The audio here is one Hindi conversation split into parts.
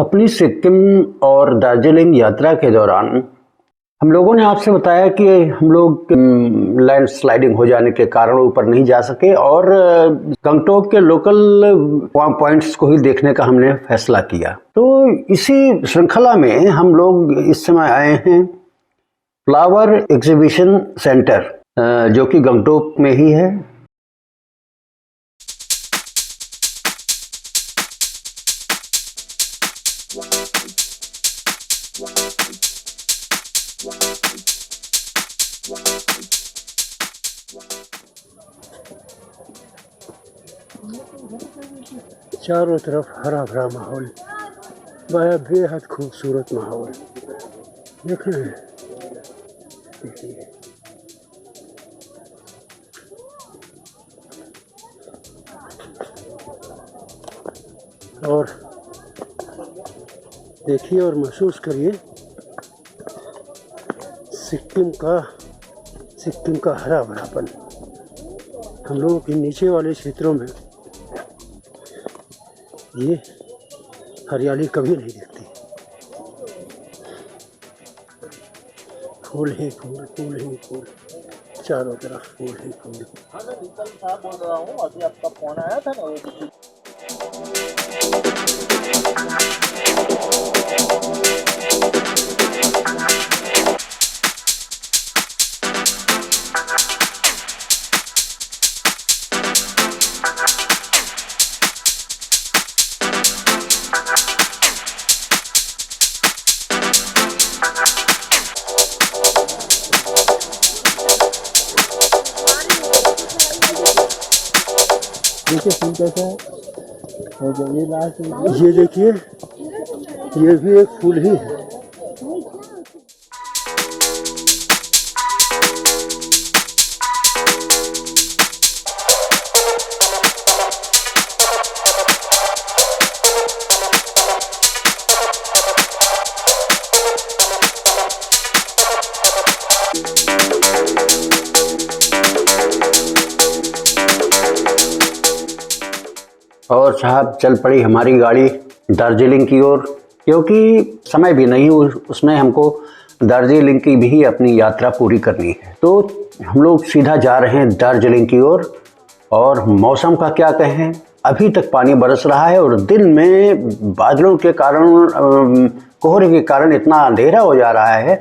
अपनी सिक्किम और दार्जिलिंग यात्रा के दौरान हम लोगों ने आपसे बताया कि हम लोग लैंड स्लाइडिंग हो जाने के कारण ऊपर नहीं जा सके और गंगटोक के लोकल पॉइंट्स को ही देखने का हमने फैसला किया। तो इसी श्रृंखला में हम लोग इस समय आए हैं फ्लावर एग्जीबिशन सेंटर, जो कि गंगटोक में ही है। चारों तरफ हरा भरा माहौल, बेहद खूबसूरत माहौल देख रहे हैं। देखिए और देखिए और महसूस करिए सिक्किम का हरा भरापन। हम लोगों के नीचे वाले क्षेत्रों में ये हरियाली कभी नहीं दिखती। फूल ही फूल, फूल ही फूल, चारों तरफ फूल ही फूल। हाँ, मैं निकल साहब बोल रहा हूँ, अभी आपका फोन आया था ना। फूल कैसा है? ये देखिए, ये भी एक फूल ही है। और साहब चल पड़ी हमारी गाड़ी दार्जिलिंग की ओर, क्योंकि समय भी नहीं उसमें हमको दार्जिलिंग की भी अपनी यात्रा पूरी करनी है। तो हम लोग सीधा जा रहे हैं दार्जिलिंग की ओर। और मौसम का क्या कहें, अभी तक पानी बरस रहा है और दिन में बादलों के कारण, कोहरे के कारण इतना अंधेरा हो जा रहा है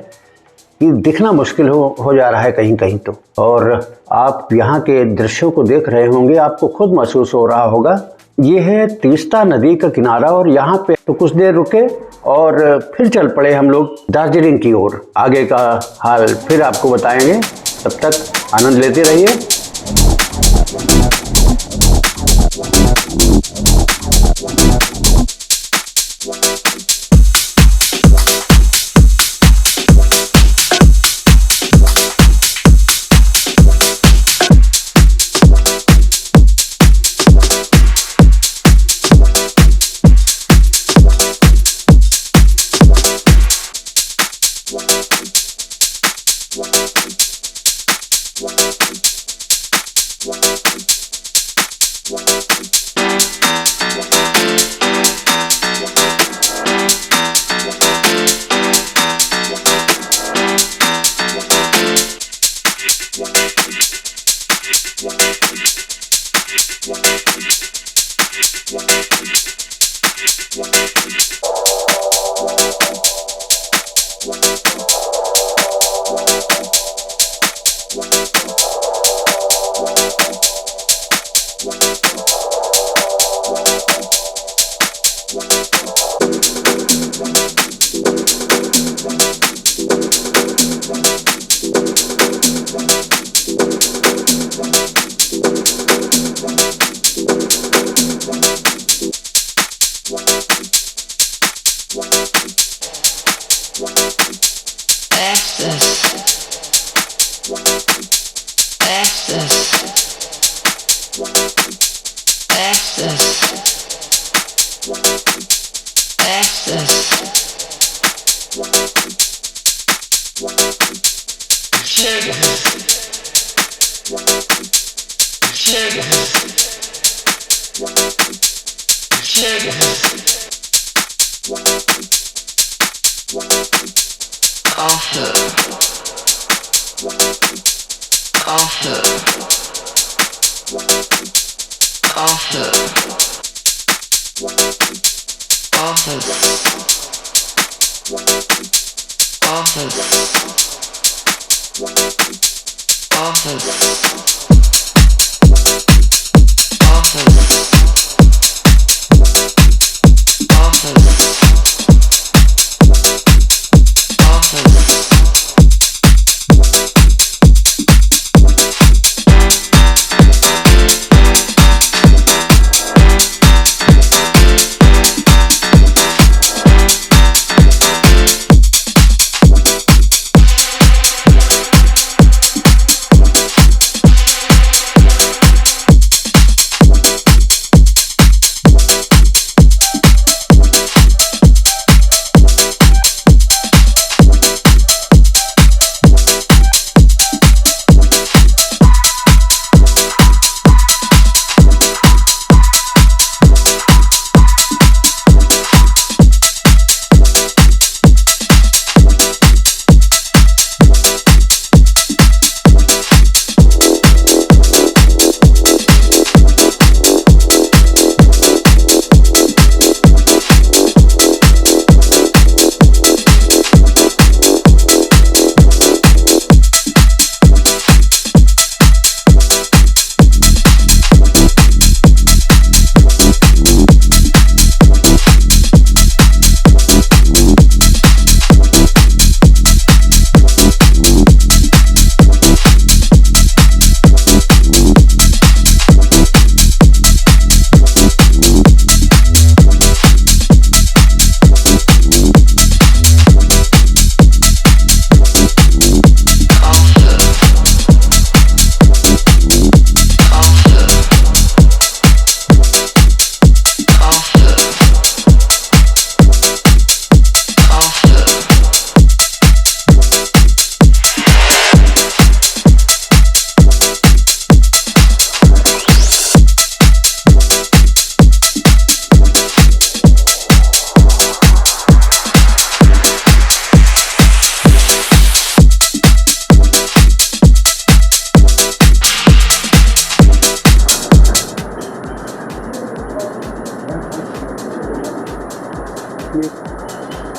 कि दिखना मुश्किल हो जा रहा है कहीं कहीं तो। और आप यहाँ के दृश्यों को देख रहे होंगे, आपको खुद महसूस हो रहा होगा। ये है तीस्ता नदी का किनारा और यहाँ पे तो कुछ देर रुके और फिर चल पड़े हम लोग दार्जिलिंग की ओर। आगे का हाल फिर आपको बताएंगे, तब तक आनंद लेते रहिए।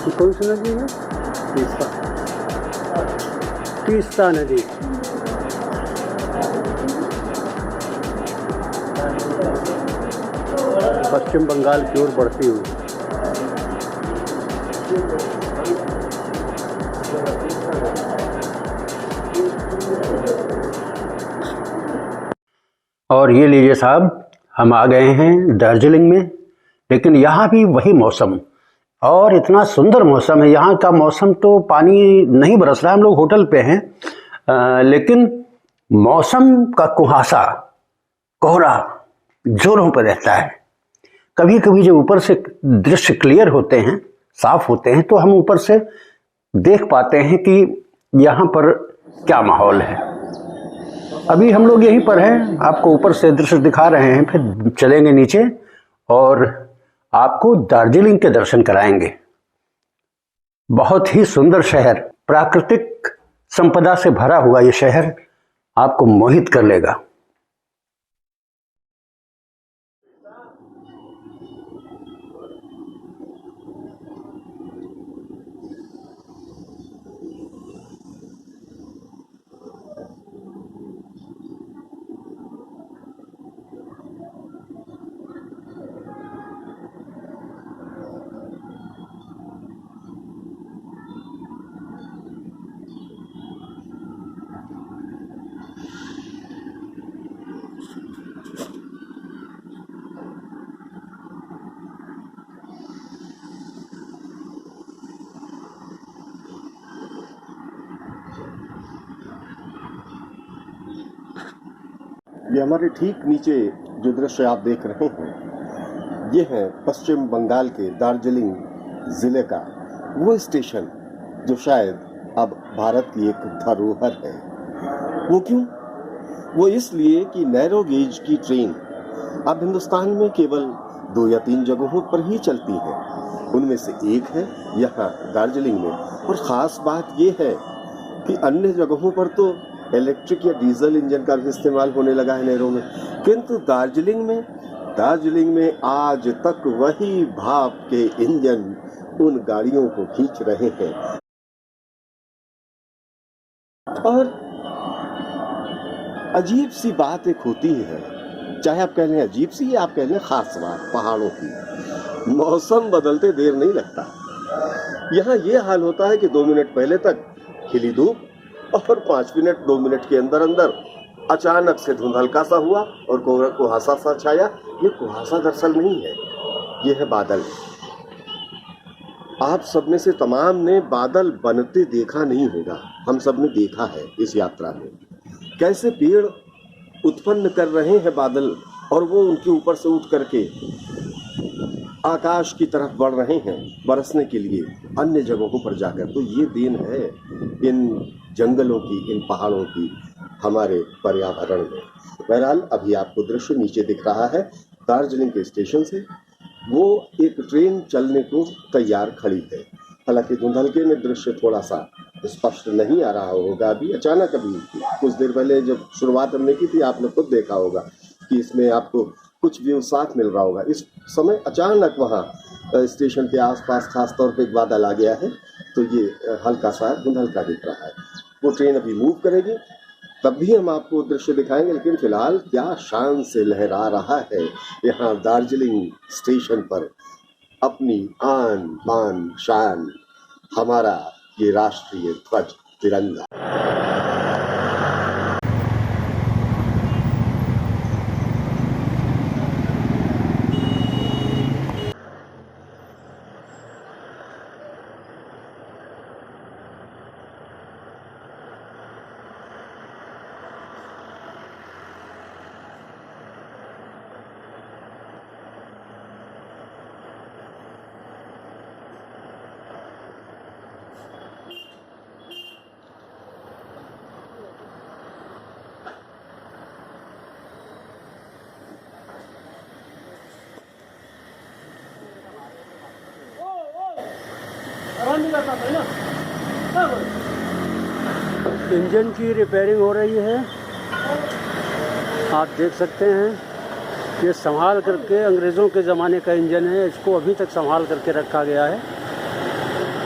ये कौन सी नदी है? तीस्ता नदी। पश्चिम बंगाल की ओर बढ़ती हुई। और ये लीजिए साहब, हम आ गए हैं दार्जिलिंग में, लेकिन यहाँ भी वही मौसम, और इतना सुंदर मौसम है यहाँ का। मौसम तो पानी नहीं बरस रहा, हम लोग होटल पे हैं, लेकिन मौसम का कुहासा, कोहरा जोरों पर रहता है। कभी कभी जब ऊपर से दृश्य क्लियर होते हैं, साफ होते हैं, तो हम ऊपर से देख पाते हैं कि यहाँ पर क्या माहौल है। अभी हम लोग यहीं पर हैं, आपको ऊपर से दृश्य दिखा रहे हैं, फिर चलेंगे नीचे और आपको दार्जिलिंग के दर्शन कराएंगे। बहुत ही सुंदर शहर, प्राकृतिक संपदा से भरा हुआ ये शहर आपको मोहित कर लेगा। ये हमारे ठीक नीचे जो दृश्य आप देख रहे हैं, ये है पश्चिम बंगाल के दार्जिलिंग जिले का वो स्टेशन जो शायद अब भारत की एक धरोहर है। वो क्यों? वो इसलिए कि नैरो गेज की ट्रेन अब हिंदुस्तान में केवल 2 या 3 जगहों पर ही चलती है। उनमें से एक है यहाँ दार्जिलिंग में। और ख़ास बात ये है कि अन्य जगहों पर तो इलेक्ट्रिक या डीजल इंजन का भी इस्तेमाल होने लगा है नहरों में, किंतु दार्जिलिंग में आज तक वही भाप के इंजन उन गाड़ियों को खींच रहे हैं। और अजीब सी बात एक होती है, चाहे आप कह लें अजीब सी या आप कह लें खास बात, पहाड़ों की मौसम बदलते देर नहीं लगता। यहाँ ये हाल होता है कि 2 मिनट पहले तक खिली धूप और 5 मिनट 2 मिनट के अंदर अंदर अचानक से धुंध हल्का सा हुआ और कुहासा सा छाया। ये कुहासा दरअसल नहीं है, ये है बादल। आप सब में से तमाम ने बादल बनते देखा नहीं होगा, हम सब ने देखा है इस यात्रा में कैसे पेड़ उत्पन्न कर रहे हैं बादल, और वो उनके ऊपर से उठ करके आकाश की तरफ बढ़ रहे हैं बरसने के लिए अन्य जगहों पर जाकर। तो ये देन है इन जंगलों की, इन पहाड़ों की, हमारे पर्यावरण में। बहरहाल अभी आपको दृश्य नीचे दिख रहा है दार्जिलिंग के स्टेशन से, वो एक ट्रेन चलने को तैयार खड़ी है। हालांकि धुंधलके में दृश्य थोड़ा सा स्पष्ट नहीं आ रहा होगा। अभी अचानक अभी कुछ देर पहले जब शुरुआत हमने की थी, आपने खुद देखा होगा कि इसमें आपको कुछ व्यू साफ मिल रहा होगा। इस समय अचानक वहाँ स्टेशन के आसपास खास तौर पे एक बादल आ गया है, तो ये हल्का सा धुंधलका दिख रहा है। वो ट्रेन अभी मूव करेगी, तब भी हम आपको दृश्य दिखाएंगे। लेकिन फिलहाल क्या शान से लहरा रहा है यहाँ दार्जिलिंग स्टेशन पर अपनी आन बान शान, हमारा ये राष्ट्रीय ध्वज तिरंगा। इंजन की रिपेयरिंग हो रही है, आप देख सकते हैं। ये संभाल करके अंग्रेज़ों के ज़माने का इंजन है, इसको अभी तक संभाल करके रखा गया है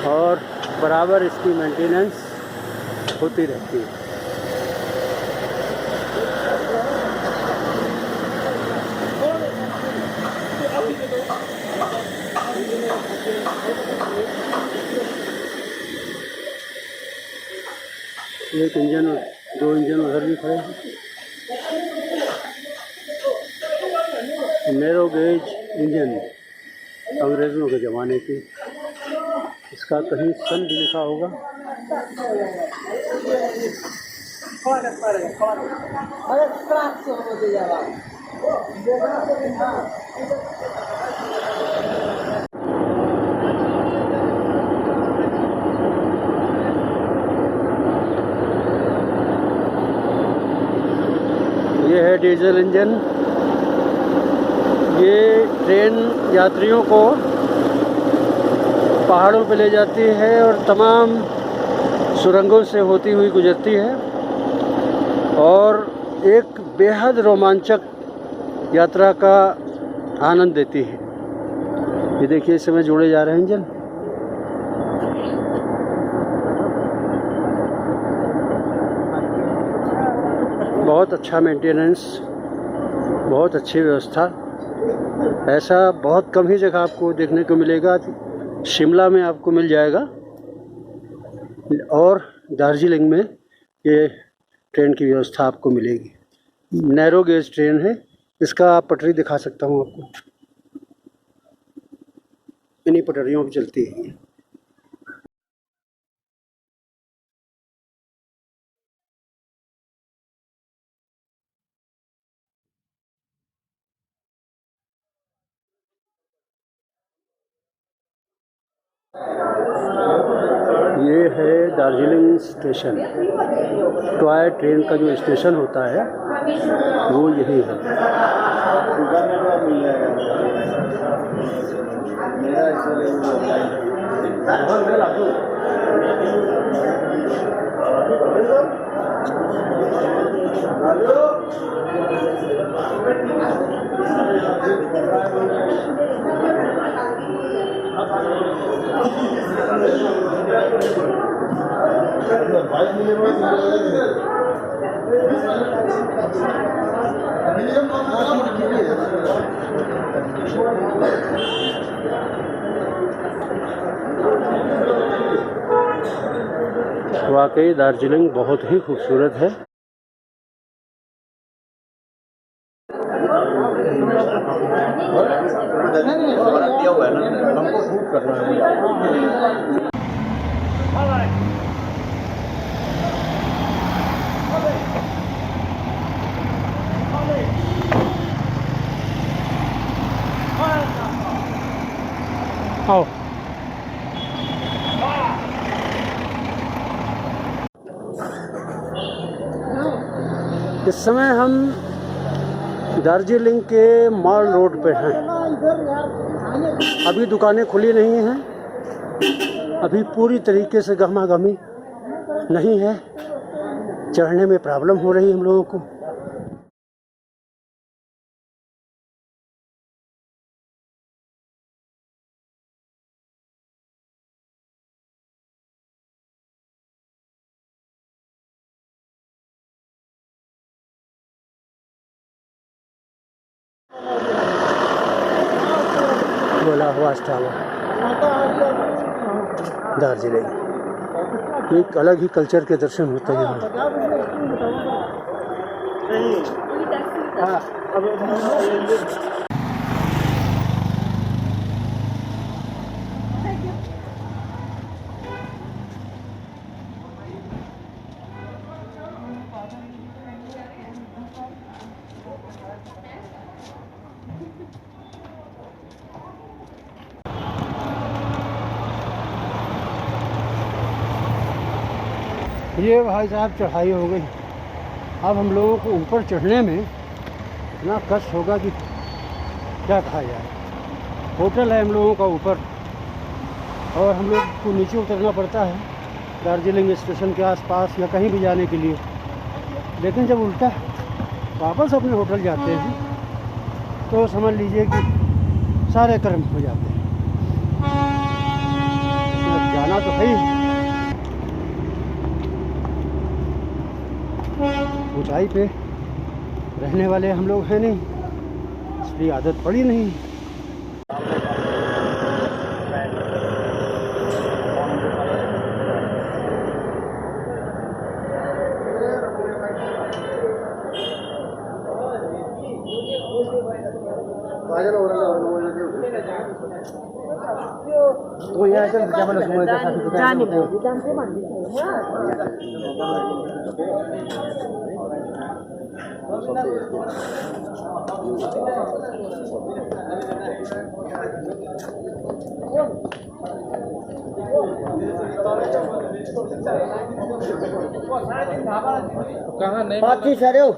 और बराबर इसकी मेंटेनेंस होती रहती है। एक इंजन और 2 इंजन उधर भी खड़े हैं। नैरो गेज इंजन अंग्रेज़ों के ज़माने की, इसका कहीं सन भी लिखा होगा। ये है डीजल इंजन। ये ट्रेन यात्रियों को पहाड़ों पे ले जाती है और तमाम सुरंगों से होती हुई गुजरती है और एक बेहद रोमांचक यात्रा का आनंद देती है। ये देखिए इस समय जोड़े जा रहे हैं इंजन। बहुत अच्छा मेंटेनेंस, बहुत अच्छी व्यवस्था। ऐसा बहुत कम ही जगह आपको देखने को मिलेगा। शिमला में आपको मिल जाएगा और दार्जिलिंग में ये ट्रेन की व्यवस्था आपको मिलेगी। नैरो गेज ट्रेन है, इसका पटरी दिखा सकता हूँ आपको। इन्हीं पटरियों पर चलती है। ये है दार्जिलिंग स्टेशन। टॉय ट्रेन का जो स्टेशन होता है वो यही है। वाकई दार्जिलिंग बहुत ही खूबसूरत है। आओ। इस समय हम दार्जिलिंग के मॉल रोड पे हैं। अभी दुकानें खुली नहीं हैं, अभी पूरी तरीके से गहमागहमी नहीं है, चढ़ने में प्रॉब्लम हो रही है हम लोगों को। बोला हुआ टावर दार्जिलिंग, एक अलग ही कल्चर के दर्शन होते हैं यहाँ। ये भाई साहब चढ़ाई हो गई। अब हम लोगों को ऊपर चढ़ने में इतना कष्ट होगा कि क्या कहा जाए। होटल है हम लोगों का ऊपर और हम लोग को नीचे उतरना पड़ता है दार्जिलिंग स्टेशन के आसपास या कहीं भी जाने के लिए। लेकिन जब उल्टा वापस अपने होटल जाते हैं तो समझ लीजिए कि सारे कर्म हो जाते हैं। जाना तो है ही, ऊंचाई पे रहने वाले हम लोग हैं नहीं, इसलिए आदत पड़ी नहीं। तो यहाँ से क्या बोला कहाँ नहीं 25 हो।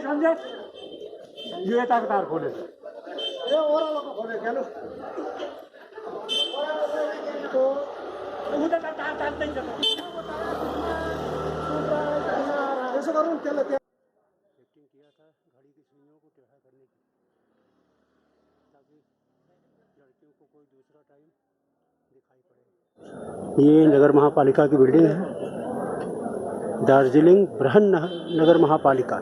समझे ये तक तार खोले तो ऐसे करूँ क्या लगता है। सेटिंग किया था घड़ी की सुइयों को टेढ़ा करने की, ताकि लड़कियों को कोई दूसरा टाइम दिखाई पड़े। ये नगर महापालिका की बिल्डिंग है, दार्जिलिंग बृहन नगर महापालिका।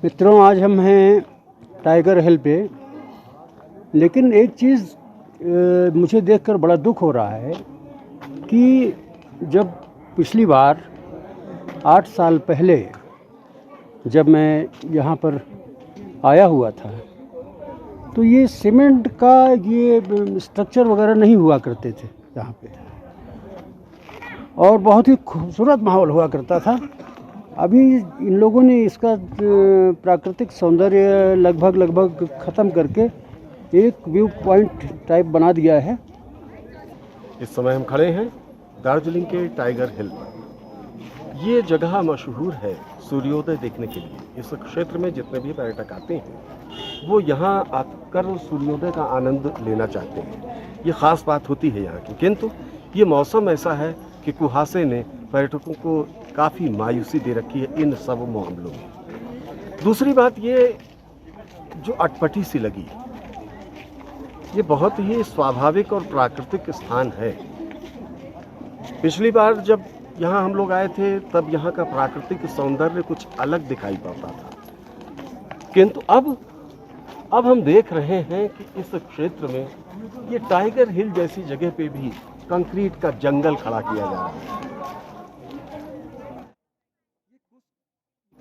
मित्रों, आज हम हैं टाइगर हिल पे, लेकिन एक चीज़ मुझे देखकर बड़ा दुख हो रहा है कि जब पिछली बार 8 साल पहले जब मैं यहाँ पर आया हुआ था तो ये सीमेंट का ये स्ट्रक्चर वगैरह नहीं हुआ करते थे यहाँ पे, और बहुत ही खूबसूरत माहौल हुआ करता था। अभी इन लोगों ने इसका प्राकृतिक सौंदर्य लगभग ख़त्म करके एक व्यू पॉइंट टाइप बना दिया है। इस समय हम खड़े हैं दार्जिलिंग के टाइगर हिल पर। ये जगह मशहूर है सूर्योदय देखने के लिए। इस क्षेत्र में जितने भी पर्यटक आते हैं वो यहाँ आकर सूर्योदय का आनंद लेना चाहते हैं। ये ख़ास बात होती है यहाँ की, किंतु ये मौसम ऐसा है कि कुहासे ने पर्यटकों को काफ़ी मायूसी दे रखी है इन सब मामलों में। दूसरी बात ये जो अटपटी सी लगी, ये बहुत ही स्वाभाविक और प्राकृतिक स्थान है। पिछली बार जब यहाँ हम लोग आए थे तब यहाँ का प्राकृतिक सौंदर्य कुछ अलग दिखाई पड़ता था, किंतु अब हम देख रहे हैं कि इस क्षेत्र में ये टाइगर हिल जैसी जगह पे भी कंक्रीट का जंगल खड़ा किया जा रहा है।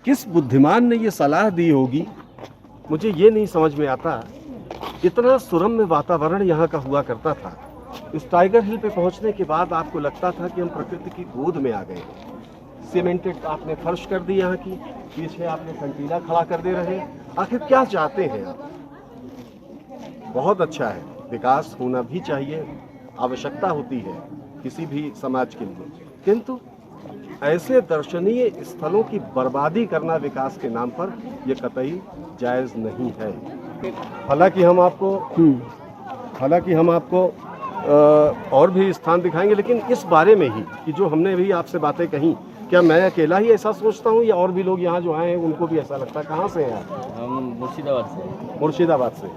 किस बुद्धिमान ने ये सलाह दी होगी, मुझे ये नहीं समझ में आता। इतना सुरम्य वातावरण यहाँ का हुआ करता था। इस टाइगर हिल पे पहुँचने के बाद आपको लगता था कि हम प्रकृति की गोद में आ गए। सीमेंटेड आपने फर्श कर दी यहाँ की, पीछे आपने कंटीला खड़ा कर दे रहे। आखिर क्या चाहते हैं आप? बहुत अच्छा है, विकास होना भी चाहिए, आवश्यकता होती है किसी भी समाज के लिए, किंतु ऐसे दर्शनीय स्थलों की बर्बादी करना विकास के नाम पर यह कतई जायज़ नहीं है। हालांकि हम आपको और भी स्थान दिखाएंगे, लेकिन इस बारे में ही कि जो हमने भी आपसे बातें कही, क्या मैं अकेला ही ऐसा सोचता हूँ या और भी लोग यहाँ जो आए हैं उनको भी ऐसा लगता है? कहाँ से हैं आप? हम मुर्शिदाबाद से।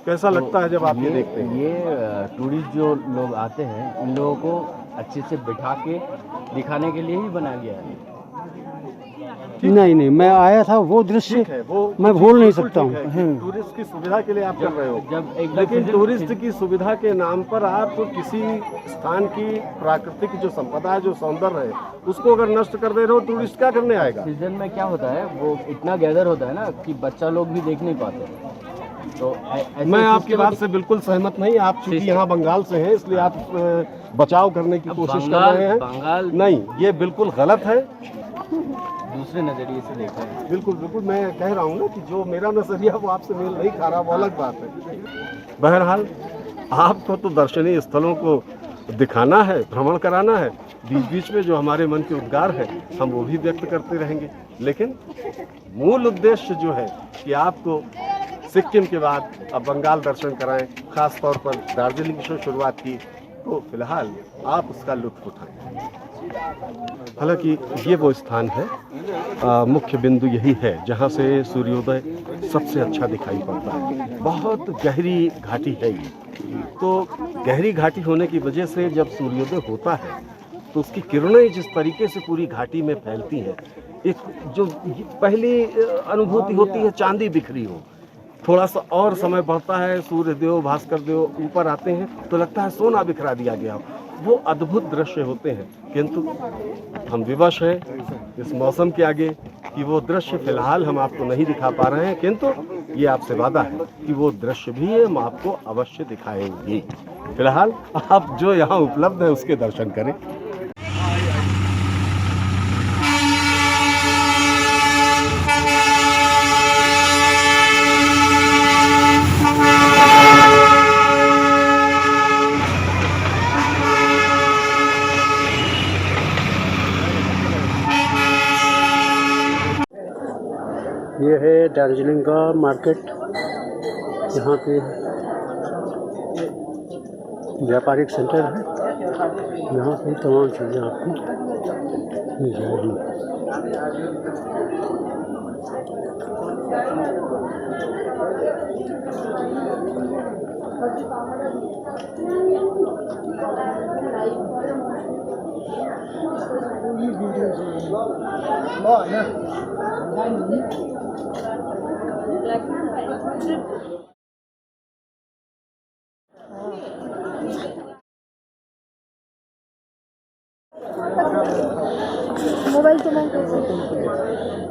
कैसा लगता है जब आप ये देखते हैं? ये टूरिस्ट जो लोग आते हैं इन लोगों को अच्छे से बिठा के दिखाने के लिए ही बनाया गया है। नहीं, मैं आया था, वो दृश्य मैं भूल नहीं सकता हूँ। टूरिस्ट की सुविधा के लिए आप कर रहे हो, जब लेकिन टूरिस्ट की सुविधा के नाम पर आप किसी स्थान की प्राकृतिक जो संपदा है, जो सौंदर्य है, उसको अगर नष्ट कर दे रहे हो, टूरिस्ट क्या करने आएगा? सीजन में क्या होता है, वो इतना गैदर होता है ना कि बच्चा लोग भी देख नहीं पाते। तो मैं आपकी बात से बिल्कुल सहमत नहीं। आप चूंकि यहाँ बंगाल से हैं इसलिए आप बचाव करने की कोशिश कर रहे हैं। बंगाल नहीं, ये बिल्कुल गलत है। दूसरे नजरिए से देखा है। बिल्कुल मैं कह रहा हूँ ना कि जो मेरा नजरिया वो आपसे मेल नहीं खा रहा, वो अलग बात है। बहरहाल आपको तो दर्शनीय स्थलों को दिखाना है, भ्रमण कराना है, बीच बीच में जो हमारे मन के उद्गार हैं हम वो भी व्यक्त करते रहेंगे, लेकिन मूल उद्देश्य जो है कि आपको सिक्किम के बाद अब बंगाल दर्शन कराएं, खास तौर पर दार्जिलिंग से शुरुआत की, तो फिलहाल आप उसका लुत्फ उठाएं। हालांकि ये वो स्थान है, मुख्य बिंदु यही है जहाँ से सूर्योदय सबसे अच्छा दिखाई पड़ता है। बहुत गहरी घाटी है ये, तो गहरी घाटी होने की वजह से जब सूर्योदय होता है तो उसकी किरणें जिस तरीके से पूरी घाटी में फैलती हैं, एक जो पहली अनुभूति होती है चांदी बिखरी हो। थोड़ा सा और समय बढ़ता है, सूर्य देव भास्कर देव ऊपर आते हैं तो लगता है सोना बिखरा दिया गया हो। वो अद्भुत दृश्य होते हैं, किंतु हम विवश हैं इस मौसम के आगे कि वो दृश्य फिलहाल हम आपको नहीं दिखा पा रहे हैं, किंतु ये आपसे वादा है कि वो दृश्य भी हम आपको अवश्य दिखाएंगे। फिलहाल आप जो यहाँ उपलब्ध है उसके दर्शन करें। ये है दार्जिलिंग का मार्केट। यहाँ पे व्यापारिक सेंटर है, यहाँ पे तमाम चीज़ें आपको मिल जाएगी। मोबाइल चलाएं कैसे?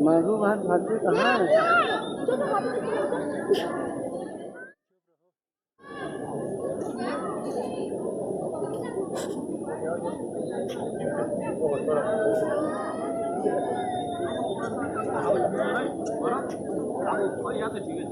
महबूब हाथी कहाँ है? या तो ठीक है